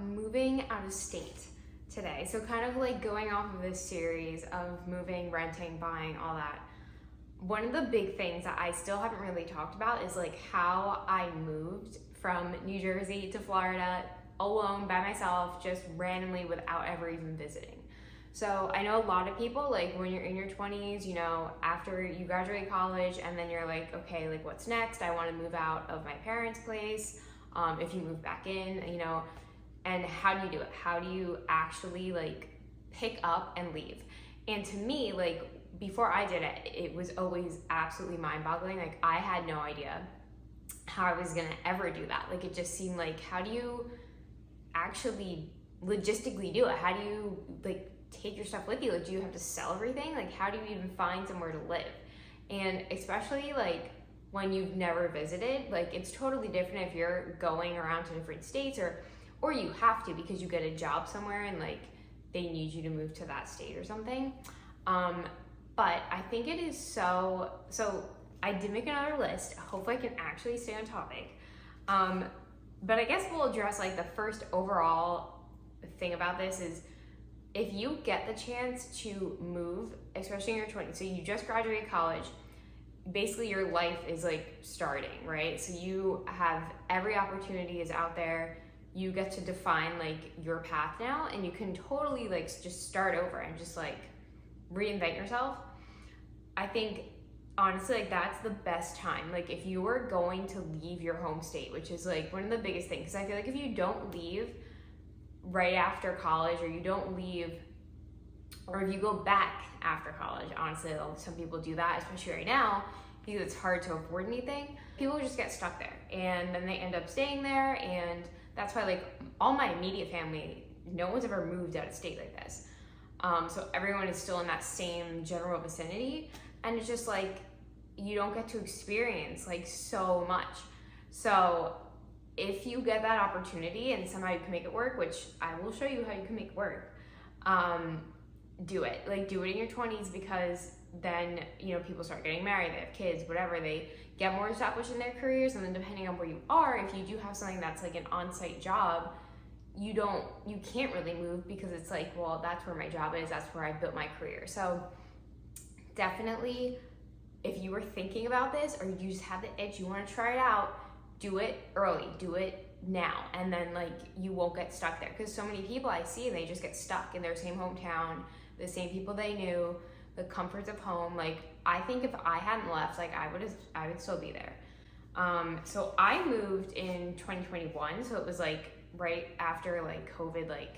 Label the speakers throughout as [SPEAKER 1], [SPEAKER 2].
[SPEAKER 1] moving out of state today. So kind of like going off of this series of moving, renting, buying, all that. One of the big things that I still haven't really talked about is like how I moved from New Jersey to Florida alone by myself, just randomly without ever even visiting. So I know a lot of people, like when you're in your 20s, you know, after you graduate college and then you're like, okay, like what's next? I want to move out of my parents' place. If you move back in, you know, and how do you do it? How do you actually like pick up and leave? And to me, like before I did it, it was always absolutely mind-boggling. Like I had no idea how I was gonna ever do that. Like it just seemed like, how do you actually logistically do it? How do you like take your stuff with you? Like, do you have to sell everything? Like, how do you even find somewhere to live? And especially like when you've never visited, like it's totally different if you're going around to different states or you have to because you get a job somewhere and like they need you to move to that state or something. But I think it is so I did make another list. Hopefully I can actually stay on topic. But I guess we'll address like the first overall thing about this is if you get the chance to move, especially in your 20s, so you just graduated college, basically your life is like starting, right? So you have every opportunity is out there. You get to define like your path now and you can totally like just start over and just like reinvent yourself. I think honestly, like that's the best time. Like if you are going to leave your home state, which is like one of the biggest things, because I feel like if you don't leave right after college or you don't leave, or if you go back after college, honestly, some people do that, especially right now, because it's hard to afford anything. People just get stuck there and then they end up staying there. And that's why like all my immediate family, no one's ever moved out of state like this. So everyone is still in that same general vicinity. And it's just like, you don't get to experience like so much. So if you get that opportunity and somehow you can make it work, which I will show you how you can make it work, do it. Like do it in your 20s because then, you know, people start getting married, they have kids, whatever, they get more established in their careers. And then depending on where you are, if you do have something that's like an on-site job, you can't really move because it's like, well, that's where my job is, that's where I built my career. So definitely, if you were thinking about this or you just have the itch, you want to try it out, do it early, do it now, and then like you won't get stuck there. Because so many people I see, they just get stuck in their same hometown, the same people they knew, the comforts of home. Like I think if I hadn't left, like I would still be there. So I moved in 2021, so it was like right after like COVID, like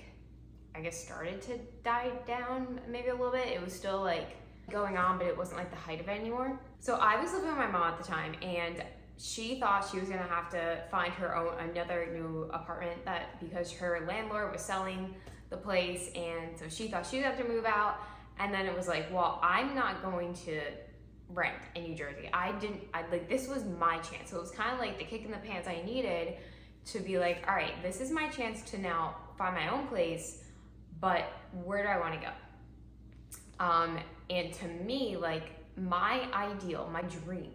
[SPEAKER 1] I guess started to die down maybe a little bit. It was still like going on, but it wasn't like the height of it anymore. So I was living with my mom at the time, and she thought she was gonna have to find her own another new apartment because her landlord was selling the place, and so she thought she'd have to move out. And then it was like, well, I'm not going to rent in New Jersey. I like this was my chance. So it was kind of like the kick in the pants I needed to be like, all right, this is my chance to now find my own place, but where do I want to go? And to me, like my ideal, my dream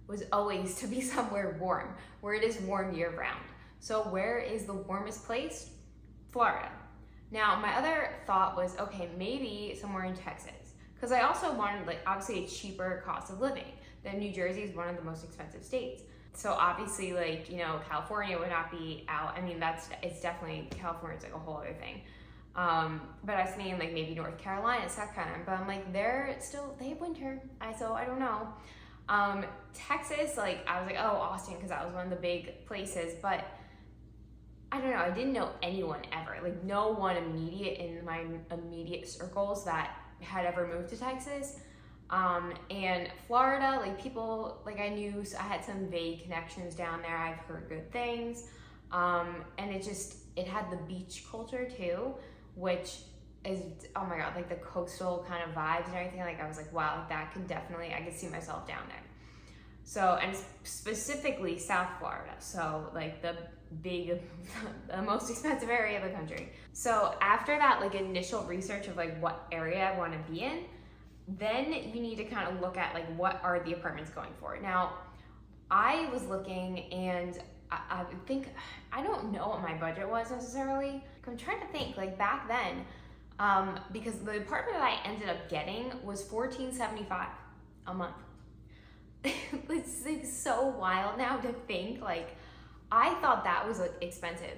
[SPEAKER 1] was always to be somewhere warm, where it is warm year round. So where is the warmest place? Florida. Now, my other thought was, okay, maybe somewhere in Texas. Because I also wanted like obviously a cheaper cost of living. Then New Jersey is one of the most expensive states. So obviously like, you know, California would not be out. I mean, it's definitely, California's like a whole other thing. But I was thinking like maybe North Carolina, South Carolina, but I'm like, they have winter. So I don't know. Texas, like I was like, oh, Austin, because that was one of the big places, but I don't know, I didn't know anyone ever, like no one immediate in my immediate circles that had ever moved to Texas. And Florida, like people, like I knew, so I had some vague connections down there. I've heard good things. And it had the beach culture too, which is, oh my God, like the coastal kind of vibes and everything. Like I was like, wow, like that could definitely, I could see myself down there. So, and specifically South Florida. So like the most expensive area of the country. So after that like initial research of like what area I want to be in, then you need to kind of look at like what are the apartments going for. Now, I was looking and I would think, I don't know what my budget was necessarily. I'm trying to think, like back then, because the apartment that I ended up getting was $14.75 a month. It's like so wild now to think, like I thought that was like expensive.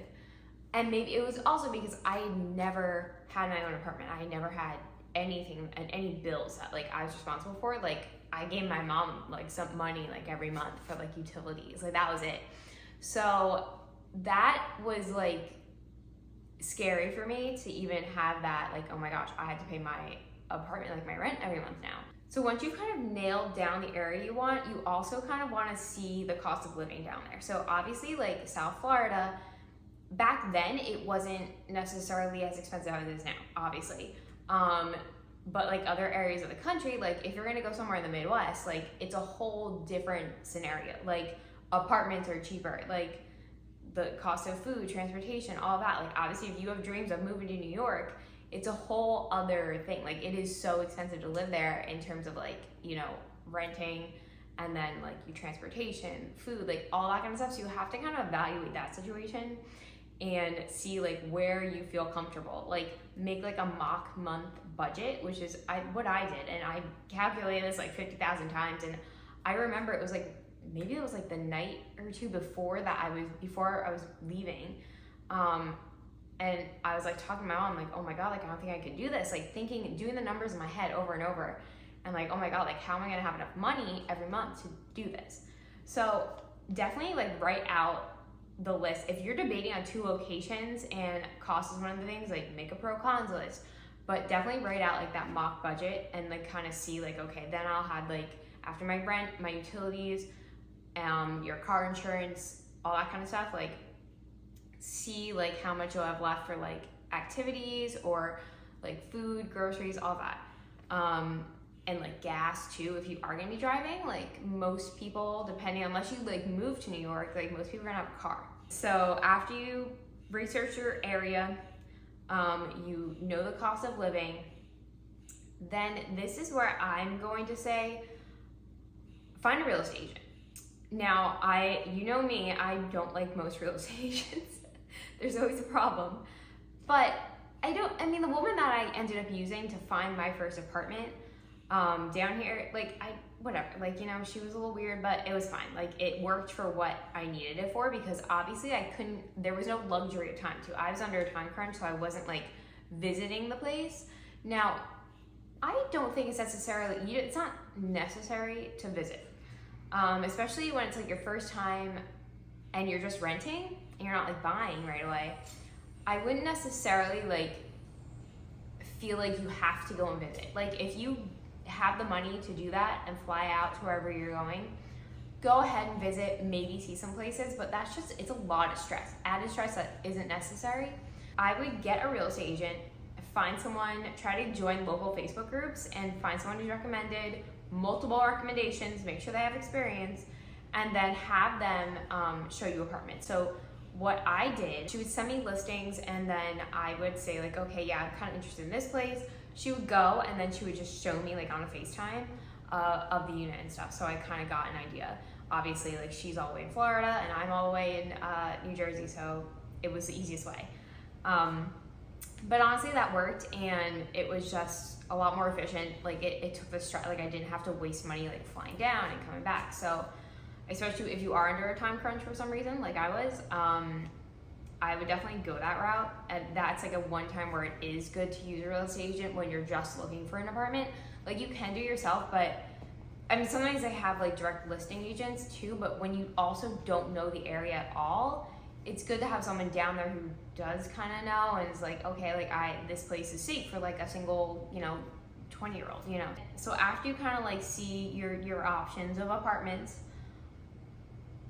[SPEAKER 1] And maybe it was also because I had never had my own apartment. I had never had anything and any bills that like I was responsible for. Like I gave my mom like some money like every month for like utilities. Like that was it. So that was like scary for me to even have that, like, oh my gosh, I had to pay my apartment, like my rent every month now. So once you've kind of nailed down the area you want, you also kind of want to see the cost of living down there. So obviously like South Florida, back then it wasn't necessarily as expensive as it is now, obviously. But like other areas of the country, like if you're gonna go somewhere in the Midwest, like it's a whole different scenario. Like apartments are cheaper, like the cost of food, transportation, all that. Like obviously if you have dreams of moving to New York, it's a whole other thing. Like it is so expensive to live there in terms of like, you know, renting and then like your transportation, food, like all that kind of stuff. So you have to kind of evaluate that situation and see like where you feel comfortable. Like make like a mock month budget, which is what I did. And I calculated this like 50,000 times. And I remember it was like, maybe it was like the night or two before I was leaving. And I was like talking to my mom, like, oh my God, like I don't think I could do this. Like doing the numbers in my head over and over. And like, oh my God, like how am I gonna have enough money every month to do this? So definitely like write out the list. If you're debating on 2 locations and cost is one of the things, like make a pro cons list, but definitely write out like that mock budget and like kind of see like, okay, then I'll have like after my rent, my utilities, your car insurance, all that kind of stuff, like see like how much you'll have left for like activities or like food, groceries, all that. And like gas too, if you are gonna be driving, like most people, depending, unless you like move to New York, like most people are gonna have a car. So after you research your area, you know the cost of living, then this is where I'm going to say, find a real estate agent. Now, you know me, I don't like most real estate agents. There's always a problem. But the woman that I ended up using to find my first apartment, down here, like whatever, like, you know, she was a little weird, but it was fine. Like it worked for what I needed it for, because obviously there was no luxury of time too. I was under a time crunch, so I wasn't like visiting the place. Now, I don't think it's not necessary to visit. Especially when it's like your first time and you're just renting and you're not like buying right away. I wouldn't necessarily like feel like you have to go and visit. Like if you have the money to do that and fly out to wherever you're going, go ahead and visit, maybe see some places, but it's a lot of stress, added stress that isn't necessary. I would get a real estate agent, find someone, try to join local Facebook groups and find someone who's recommended, multiple recommendations, make sure they have experience, and then have them show you apartments. So what I did, she would send me listings and then I would say like, okay, yeah, I'm kind of interested in this place. She would go and then she would just show me like on a FaceTime of the unit and stuff. So I kind of got an idea. Obviously, like she's all the way in Florida and I'm all the way in New Jersey, so it was the easiest way. But honestly, that worked and it was just a lot more efficient. Like it took the stress, like I didn't have to waste money like flying down and coming back. So especially if you are under a time crunch for some reason, like I was, I would definitely go that route. And that's like a one time where it is good to use a real estate agent when you're just looking for an apartment. Like you can do yourself, but I mean, sometimes they have like direct listing agents too, but when you also don't know the area at all, it's good to have someone down there who does kind of know and is like, okay, like this place is safe for like a single, 20-year-old, So after you kind of like see your options of apartments,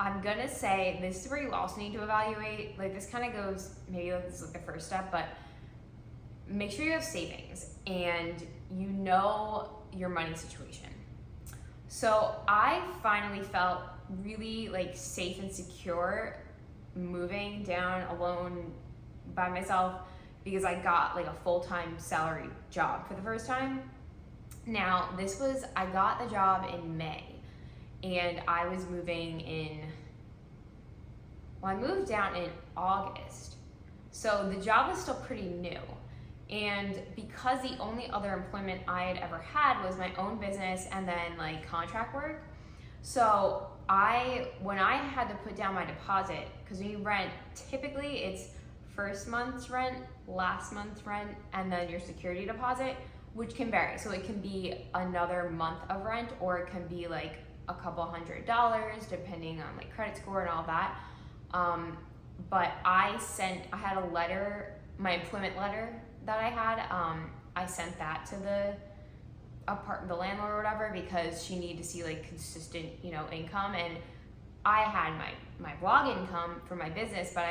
[SPEAKER 1] I'm gonna say this is where you also need to evaluate, like this kind of goes, maybe like this is like the first step, but make sure you have savings and you know your money situation. So I finally felt really like safe and secure moving down alone by myself because I got like a full-time salary job for the first time. Now I got the job in May and I was moving in Well, I moved down in August, so the job was still pretty new. And because the only other employment I had ever had was my own business and then like contract work, so when I had to put down my deposit, because when you rent, typically it's first month's rent, last month's rent, and then your security deposit, which can vary. So it can be another month of rent, or it can be like a couple $100 depending on like credit score and all that. But I had a letter, my employment letter that I had, I sent that to the landlord or whatever, because she needed to see like consistent, income. And I had my blog income for my business, but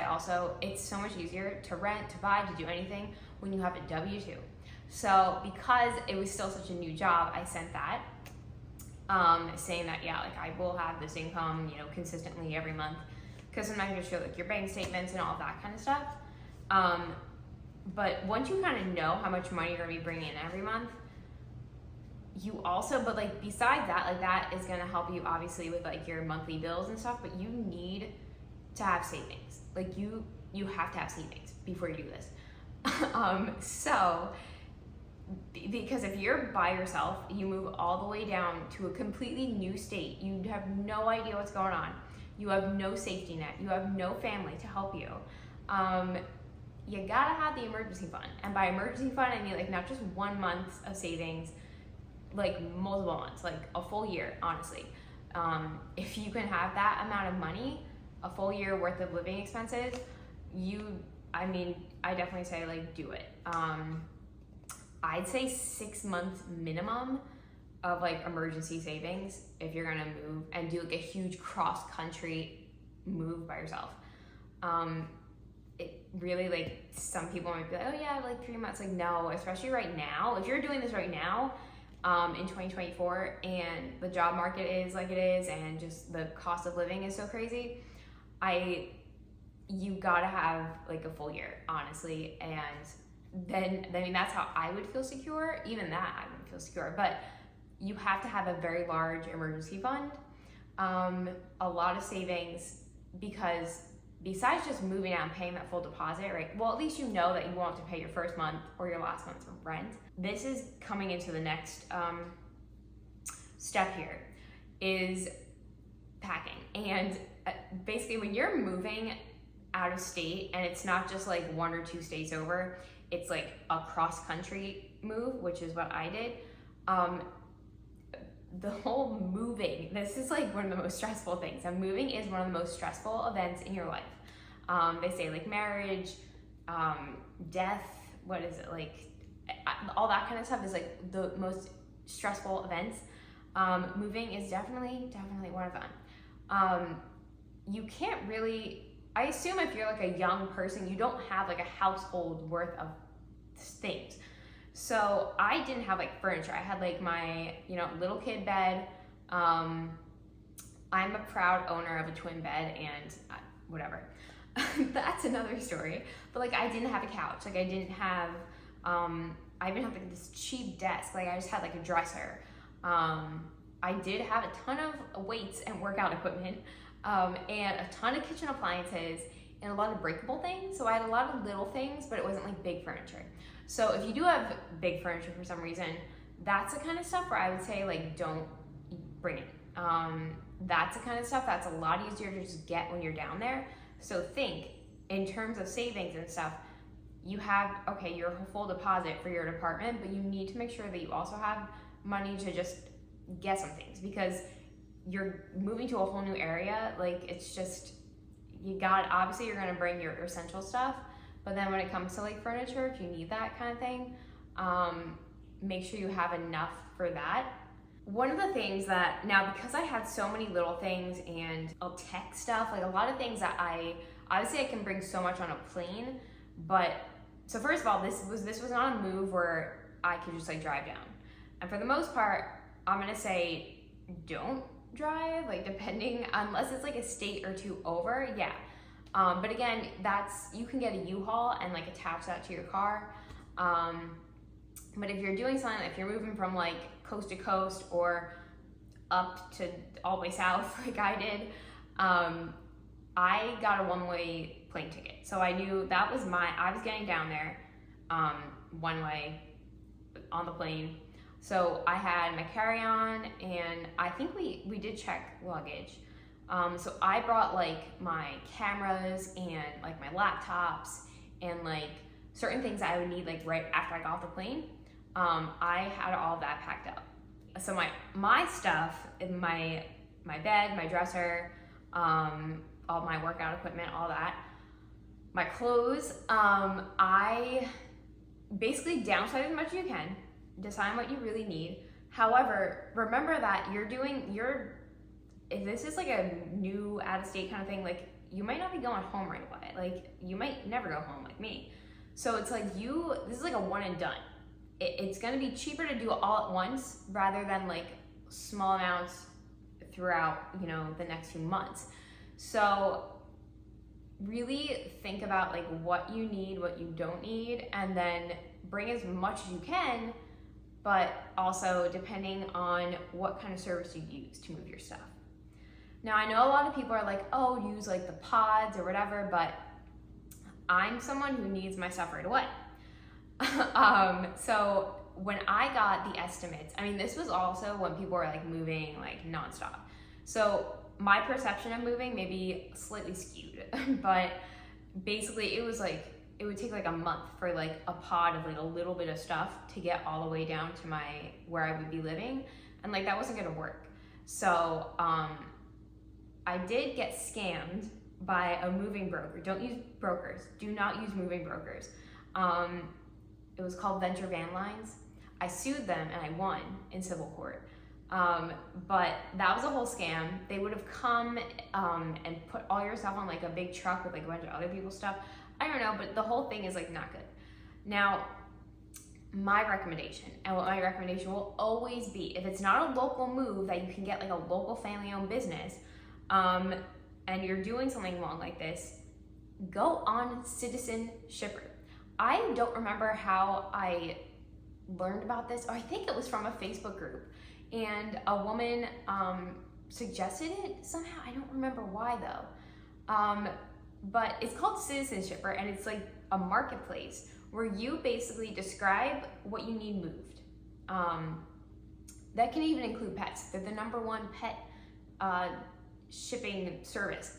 [SPEAKER 1] it's so much easier to rent, to buy, to do anything when you have a W-2. So because it was still such a new job, I sent that, saying that, yeah, like I will have this income, consistently every month, because sometimes you show like your bank statements and all of that kind of stuff. But once you kind of know how much money you're gonna be bringing in every month, but like besides that, like that is gonna help you obviously with like your monthly bills and stuff, but you need to have savings. Like you have to have savings before you do this. So because if you're by yourself, you move all the way down to a completely new state, you have no idea what's going on, you have no safety net, you have no family to help you, you gotta have the emergency fund. And by emergency fund, I mean like not just 1 month of savings, like multiple months, like a full year, honestly. If you can have that amount of money, a full year worth of living expenses, I definitely say like do it. I'd say 6 months minimum of like emergency savings if you're gonna move and do like a huge cross country move by yourself. It really, like, some people might be like, oh yeah, like 3 months. Like no, especially right now, if you're doing this right now, in 2024, and the job market is like it is, and just the cost of living is so crazy, you gotta have like a full year, honestly. And then, that's how I would feel secure. Even that, I wouldn't feel secure, but you have to have a very large emergency fund, a lot of savings, because besides just moving out and paying that full deposit, right? Well, at least you know that you won't have to pay your first month or your last month's rent. This is coming into the next step here, is packing. And basically when you're moving out of state, and it's not just like 1 or 2 states over, it's like a cross country move, which is what I did. The whole moving, this is like one of the most stressful things. And moving is one of the most stressful events in your life. They say like marriage, death, what is it, like all that kind of stuff is like the most stressful events. Moving is definitely one of them. You can't really, I assume if you're like a young person, you don't have like a household worth of things. So I didn't have like furniture. I had like my, little kid bed. I'm a proud owner of a twin bed, and whatever. That's another story. But like I didn't have a couch. Like I didn't have, I even had like this cheap desk. Like I just had like a dresser. I did have a ton of weights and workout equipment, and a ton of kitchen appliances and a lot of breakable things. So I had a lot of little things, but it wasn't like big furniture. So if you do have big furniture for some reason, that's the kind of stuff where I would say like don't bring it. That's the kind of stuff that's a lot easier to just get when you're down there. So think in terms of savings and stuff. You have, okay, your full deposit for your apartment, but you need to make sure that you also have money to just get some things, because you're moving to a whole new area. Like it's just, obviously you're gonna bring your essential stuff, but then when it comes to like furniture, if you need that kind of thing, make sure you have enough for that. One of the things that, now because I had so many little things and tech stuff, like a lot of things that obviously I can bring so much on a plane, but, so first of all, this was not a move where I could just like drive down. And for the most part, I'm gonna say don't drive, like unless it's like a state or 2 over, yeah. But again, you can get a U-Haul and like attach that to your car. But if you're doing something, if you're moving from like coast to coast or up to all the way south like I did, I got a one-way plane ticket. So I knew that was I was getting down there one way on the plane. So I had my carry-on, and I think we did check luggage. So I brought like my cameras and like my laptops and like certain things I would need like right after I got off the plane. I had all of that packed up. So my stuff, my bed, my dresser, all my workout equipment, all that, my clothes, I basically downsize as much as you can, decide what you really need. However, remember that if this is like a new out-of-state kind of thing, like you might not be going home right away. Like you might never go home like me. So it's like this is like a one and done. It's gonna be cheaper to do it all at once rather than like small amounts throughout, the next few months. So really think about like what you need, what you don't need, and then bring as much as you can, but also depending on what kind of service you use to move your stuff. Now, I know a lot of people are like, oh, use like the pods or whatever, but I'm someone who needs my stuff right away. So when I got the estimates, this was also when people were like moving like nonstop. So my perception of moving may be slightly skewed, but basically it would take like a month for like a pod of like a little bit of stuff to get all the way down to where I would be living. And like, that wasn't gonna work. So, I did get scammed by a moving broker. Don't use brokers. Do not use moving brokers. It was called Venture Van Lines. I sued them and I won in civil court. But that was a whole scam. They would have come and put all your stuff on like a big truck with like a bunch of other people's stuff. I don't know, but the whole thing is like not good. Now, my recommendation, and what my recommendation will always be, if it's not a local move that you can get like a local family-owned business, and you're doing something wrong like this, go on Citizen Shipper. I don't remember how I learned about this, or I think it was from a Facebook group, and a woman suggested it somehow. I don't remember why though. But it's called Citizen Shipper, and it's like a marketplace where you basically describe what you need moved. That can even include pets. They're the #1 pet shipping service.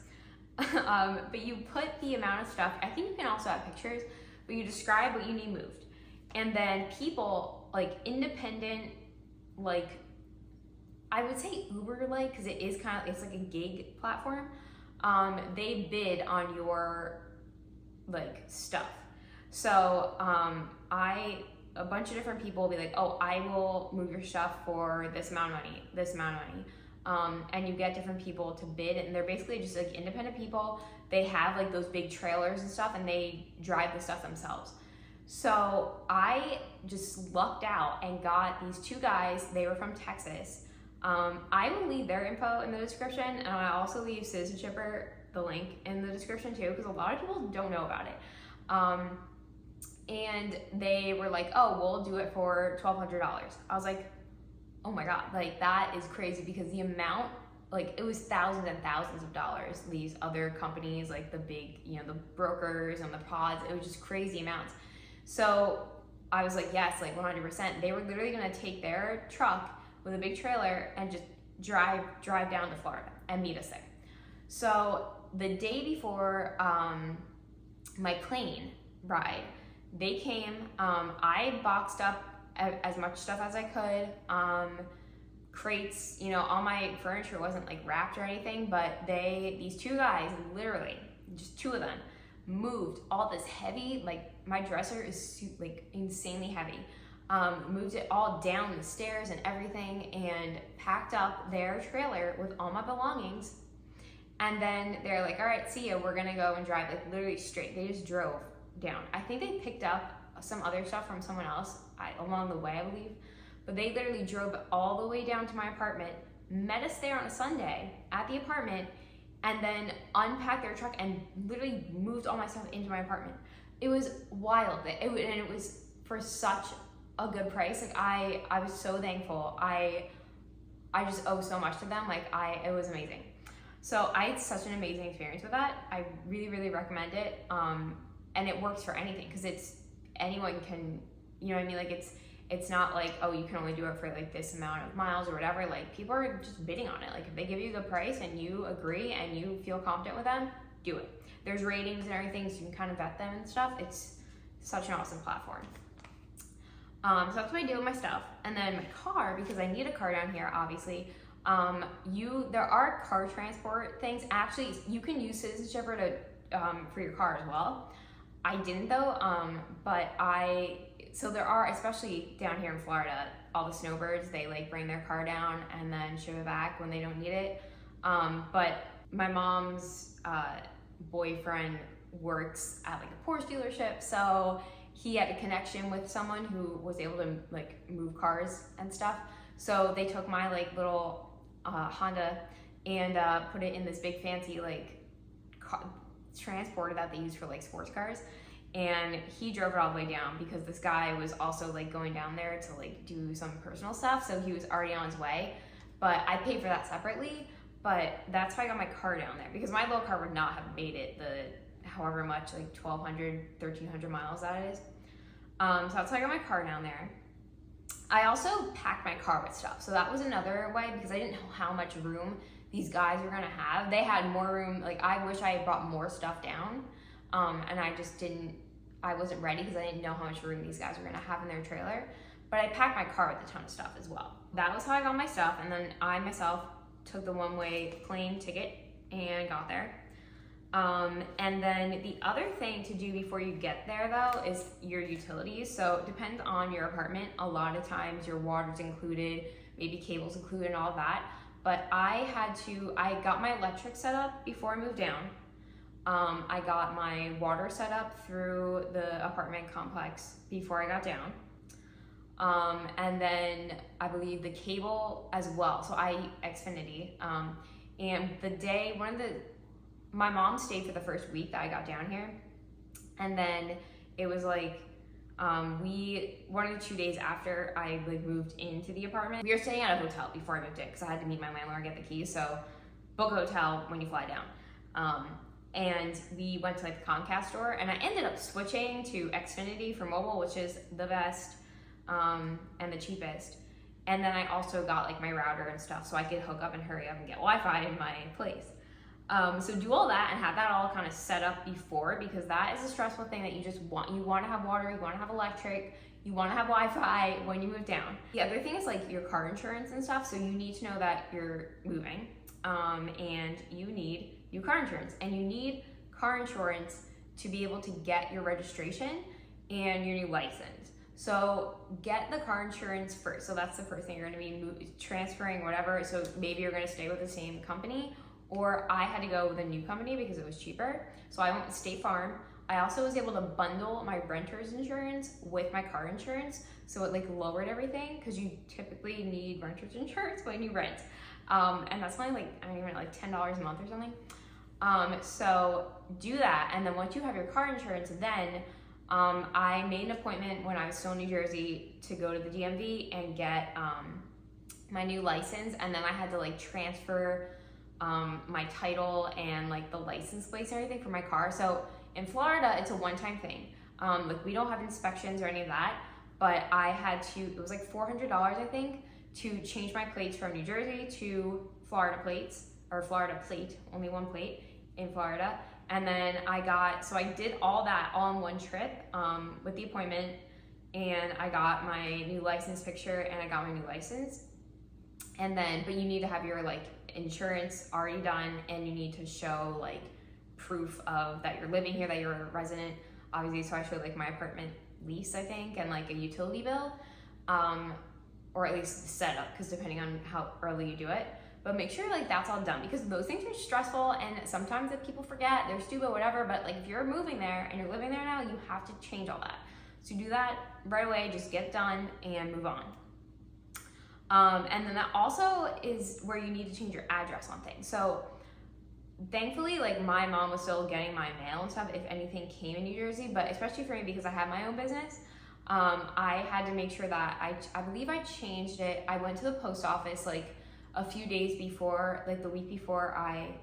[SPEAKER 1] But you put the amount of stuff, I think you can also have pictures, but you describe what you need moved. And then people, like independent, like I would say Uber-like, because it is it's like a gig platform. They bid on your like stuff. So a bunch of different people will be like, oh, I will move your stuff for this amount of money, this amount of money. And you get different people to bid, and they're basically just like independent people. They have like those big trailers and stuff, and they drive the stuff themselves. So I just lucked out and got these 2 guys. They were from Texas. I will leave their info in the description, and I also leave Citizen Shipper, the link, in the description too, because a lot of people don't know about it. And they were like, oh, we'll do it for $1,200. I was like, oh my God, like that is crazy, because the amount, like it was thousands and thousands of dollars. These other companies, like the big, the brokers and the pods, it was just crazy amounts. So I was like, yes, like 100%. They were literally gonna take their truck with a big trailer and just drive down to Florida and meet us there. So the day before my plane ride, they came. I boxed up as much stuff as I could. Crates, all my furniture wasn't like wrapped or anything, but these 2 guys, literally just 2 of them, moved all this heavy, like my dresser is like insanely heavy. Moved it all down the stairs and everything, and packed up their trailer with all my belongings. And then they're like, all right, see ya, we're gonna go and drive, like literally straight. They just drove down. I think they picked up some other stuff from someone else along the way, I believe. But they literally drove all the way down to my apartment, met us there on a Sunday at the apartment, and then unpacked their truck and literally moved all my stuff into my apartment. It was wild. And it was for such a good price. Like I was so thankful. I just owe so much to them. Like it was amazing. So I had such an amazing experience with that. I really, really recommend it. And it works for anything because anyone can, you know what I mean? Like it's not like, oh, you can only do it for like this amount of miles or whatever. Like people are just bidding on it. Like if they give you the price and you agree and you feel confident with them, do it. There's ratings and everything, so you can kind of vet them and stuff. It's such an awesome platform. So that's what I do with my stuff. And then my car, because I need a car down here, obviously. There are car transport things. Actually, you can use citizenship for your car as well. I didn't though, so there are, especially down here in Florida, all the snowbirds, they like bring their car down and then ship it back when they don't need it. But my mom's boyfriend works at like a Porsche dealership, so he had a connection with someone who was able to like move cars and stuff. So they took my like little Honda and put it in this big fancy like transporter that they use for like sports cars, and he drove it all the way down because this guy was also like going down there to like do some personal stuff, so he was already on his way. But I paid for that separately, but that's how I got my car down there, because my little car would not have made it the however much, like 1,200, 1,300 miles that is. So that's how I got my car down there. I also packed my car with stuff, so that was another way, because I didn't know how much room these guys were gonna have. They had more room. Like I wish I had brought more stuff down, and I wasn't ready because I didn't know how much room these guys were gonna have in their trailer. But I packed my car with a ton of stuff as well. That was how I got my stuff, and then I myself took the one-way plane ticket and got there. And then the other thing to do before you get there though is your utilities. So it depends on your apartment. A lot of times your water's included, maybe cables included and all that. But I got my electric set up before I moved down. I got my water set up through the apartment complex before I got down. And then I believe the cable as well. So Xfinity. And my mom stayed for the first week that I got down here. And then it was like, 1 or 2 days after I like moved into the apartment, we were staying at a hotel before I moved in because I had to meet my landlord and get the keys. So book a hotel when you fly down. And we went to like the Comcast store, and I ended up switching to Xfinity for mobile, which is the best and the cheapest. And then I also got like my router and stuff so I could hook up and hurry up and get Wi-Fi in my place. So do all that and have that all kind of set up before, because that is a stressful thing that you want to have water, you want to have electric, you want to have Wi-Fi when you move down. The other thing is like your car insurance and stuff. So you need to know that you're moving, and you need new car insurance, and you need car insurance to be able to get your registration and your new license. So get the car insurance first. So that's the first thing. You're going to be transferring whatever. So maybe you're going to stay with the same company, or I had to go with a new company because it was cheaper. So I went with State Farm. I also was able to bundle my renter's insurance with my car insurance. So it like lowered everything, because you typically need renter's insurance when you rent. And that's only like, I don't even know, like $10 a month or something. So do that. And then once you have your car insurance, then I made an appointment when I was still in New Jersey to go to the DMV and get my new license. And then I had to like transfer my title and like the license plates and everything for my car. So in Florida, it's a one-time thing. Like we don't have inspections or any of that, but it was like $400, I think, to change my plates from New Jersey to Florida plates, or Florida plate, only one plate in Florida. And then I did all that all in one trip with the appointment, and I got my new license picture and I got my new license. And then, but you need to have your like insurance already done, and you need to show like proof of that you're living here, that you're a resident, obviously. So I showed like my apartment lease, I think, and like a utility bill, or at least the setup, because depending on how early you do it. But make sure like that's all done, because those things are stressful, and sometimes if people forget, they're stupid, whatever. But like if you're moving there and you're living there now, you have to change all that. So do that right away, just get it done and move on. And then that also is where you need to change your address on things. So thankfully, like my mom was still getting my mail and stuff if anything came in New Jersey, but especially for me, because I had my own business, I had to make sure that I believe I changed it. I went to the post office like a few days before, like the week before I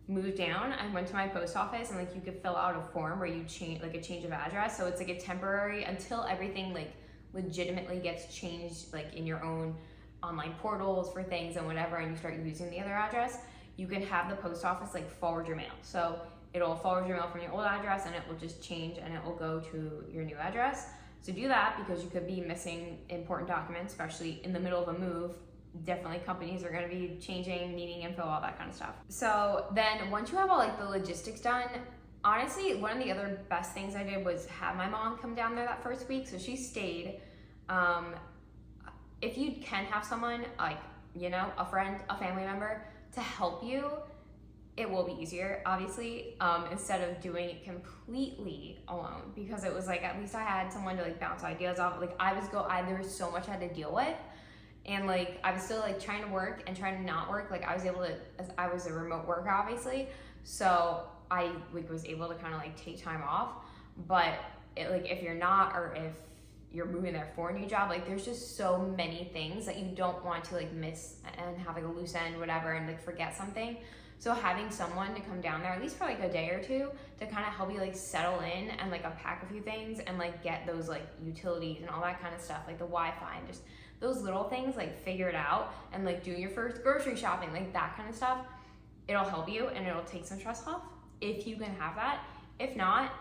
[SPEAKER 1] moved down, I went to my post office and like you could fill out a form where you change like a change of address. So it's like a temporary until everything like legitimately gets changed like in your own online portals for things and whatever, and you start using the other address, you can have the post office like forward your mail. So it'll forward your mail from your old address and it will just change and it will go to your new address. So do that because you could be missing important documents, especially in the middle of a move. Definitely companies are going to be changing, needing info, all that kind of stuff. So then once you have all like the logistics done, honestly, one of the other best things I did was have my mom come down there that first week. So she stayed. If you can have someone like, you know, a friend, a family member to help you, it will be easier, obviously, instead of doing it completely alone, because it was like, at least I had someone to like bounce ideas off. Like there was so much I had to deal with. And like, I was still like trying to work and trying to not work. Like I was able to, as I was a remote worker, obviously. So I like was able to kind of like take time off. But like, if you're not, or if you're moving there for a new job, like there's just so many things that you don't want to like miss and have like a loose end, whatever, and like forget something. So having someone to come down there, at least for like a day or two, to kind of help you like settle in and like unpack a few things and like get those like utilities and all that kind of stuff, like the Wi-Fi and just those little things, like figure it out, and like doing your first grocery shopping, like that kind of stuff, it'll help you and it'll take some stress off if you can have that. If not,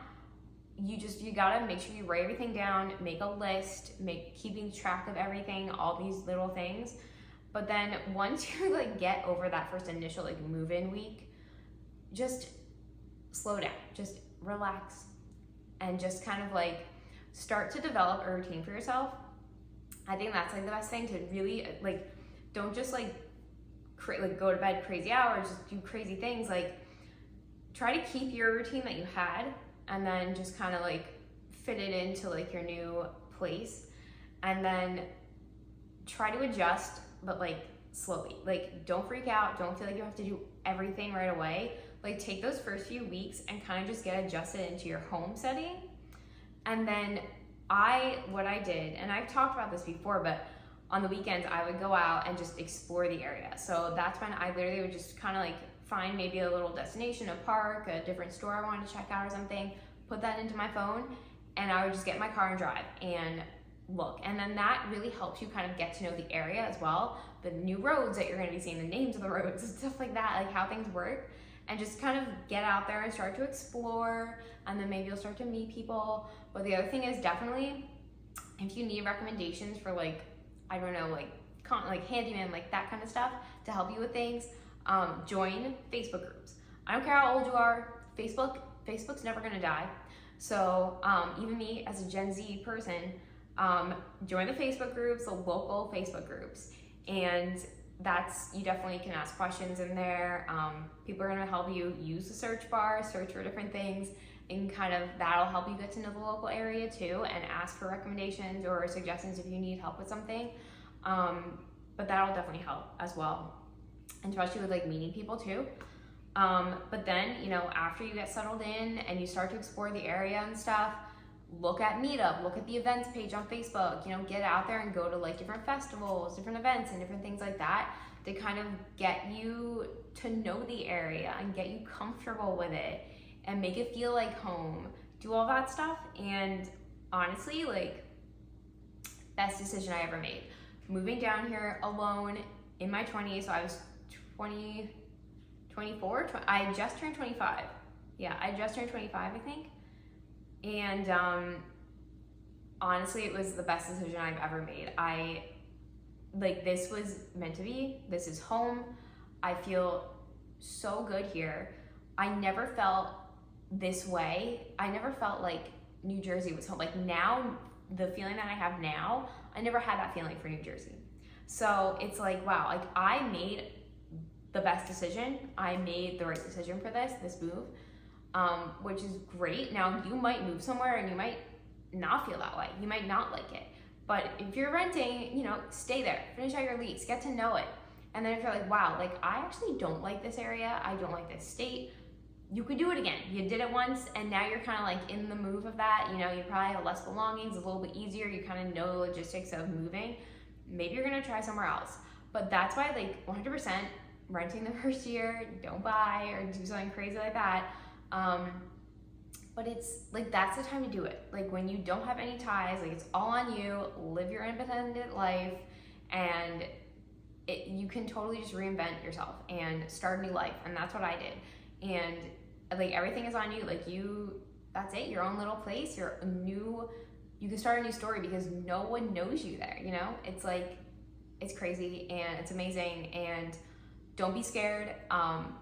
[SPEAKER 1] you gotta make sure you write everything down, make a list, keeping track of everything, all these little things. But then once you like get over that first initial like move-in week, just slow down, just relax, and just kind of like start to develop a routine for yourself. I think that's like the best thing, to really like, don't just like go to bed crazy hours, just do crazy things. Like try to keep your routine that you had, and then just kind of like fit it into like your new place, and then try to adjust, but like slowly. Like don't freak out, don't feel like you have to do everything right away. Like take those first few weeks and kind of just get adjusted into your home setting. And then what I did, and I've talked about this before, but on the weekends I would go out and just explore the area. So that's when I literally would just kind of like find maybe a little destination, a park, a different store I wanted to check out or something, put that into my phone, and I would just get in my car and drive and look. And then that really helps you kind of get to know the area as well, the new roads that you're going to be seeing, the names of the roads and stuff like that, like how things work, and just kind of get out there and start to explore, and then maybe you'll start to meet people. But the other thing is, definitely, if you need recommendations for like, I don't know, like handyman, like that kind of stuff to help you with things, join Facebook groups. I don't care how old you are, Facebook's never gonna die. So even me as a Gen Z person, join the Facebook groups, the local Facebook groups, and you definitely can ask questions in there. People are gonna help you use the search bar, search for different things, and kind of that'll help you get to know the local area too, and ask for recommendations or suggestions if you need help with something. But that'll definitely help as well, and especially with like meeting people too. But then, you know, after you get settled in and you start to explore the area and stuff, look at Meetup, look at the events page on Facebook, you know, get out there and go to like different festivals, different events and different things like that to kind of get you to know the area and get you comfortable with it and make it feel like home, do all that stuff. And honestly, like, best decision I ever made. Moving down here alone in my 20s, so I was 24, I just turned 25. Yeah, I just turned 25, I think. And honestly, it was the best decision I've ever made. This was meant to be. This is home. I feel so good here. I never felt this way. I never felt like New Jersey was home. Like now, the feeling that I have now, I never had that feeling for New Jersey. So it's like, wow, like I made the best decision. I made the right decision for this move, which is great. Now you might move somewhere and you might not feel that way. You might not like it. But if you're renting, you know, stay there, finish out your lease, get to know it. And then if you're like, wow, like I actually don't like this area, I don't like this state, you could do it again. You did it once and now you're kind of like in the move of that. You know, you probably have less belongings, a little bit easier. You kind of know the logistics of moving. Maybe you're gonna try somewhere else. But that's why, like, 100% renting the first year, don't buy or do something crazy like that. But it's like, that's the time to do it. Like, when you don't have any ties, like, it's all on you, live your independent life, and you can totally just reinvent yourself and start a new life. And that's what I did. And like, everything is on you. Like, that's it, your own little place, you can start a new story because no one knows you there, you know? It's like, it's crazy and it's amazing, and don't be scared.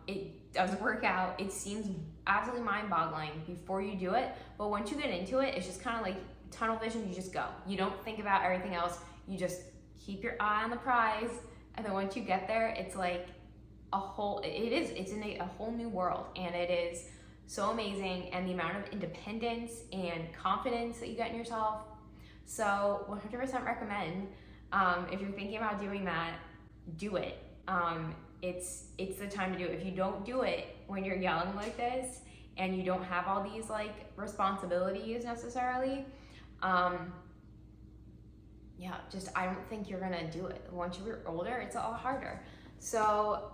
[SPEAKER 1] It doesn't work out. It seems absolutely mind-boggling before you do it, but once you get into it, it's just kind of like tunnel vision. You just go. You don't think about everything else. You just keep your eye on the prize, and then once you get there, it's like it's in a whole new world, and it is so amazing, and the amount of independence and confidence that you get in yourself. So 100% recommend. If you're thinking about doing that, do it. It's the time to do it. If you don't do it when you're young like this, and you don't have all these like responsibilities necessarily, I don't think you're gonna do it. Once you're older, it's a lot harder. So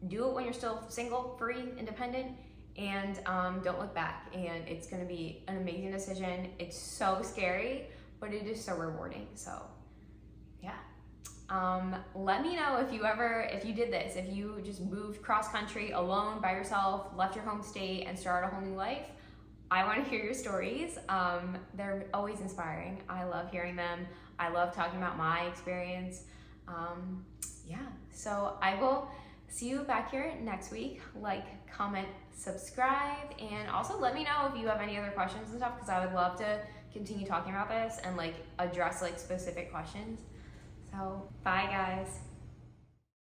[SPEAKER 1] do it when you're still single, free, independent, and don't look back. And it's gonna be an amazing decision. It's so scary, but it is so rewarding. So yeah. Let me know if you did this, if you just moved cross country alone by yourself, left your home state and started a whole new life. I want to hear your stories. They're always inspiring. I love hearing them. I love talking about my experience. Yeah, so I will see you back here next week. Like, comment, subscribe, and also let me know if you have any other questions and stuff, because I would love to continue talking about this and like address like specific questions. So bye guys.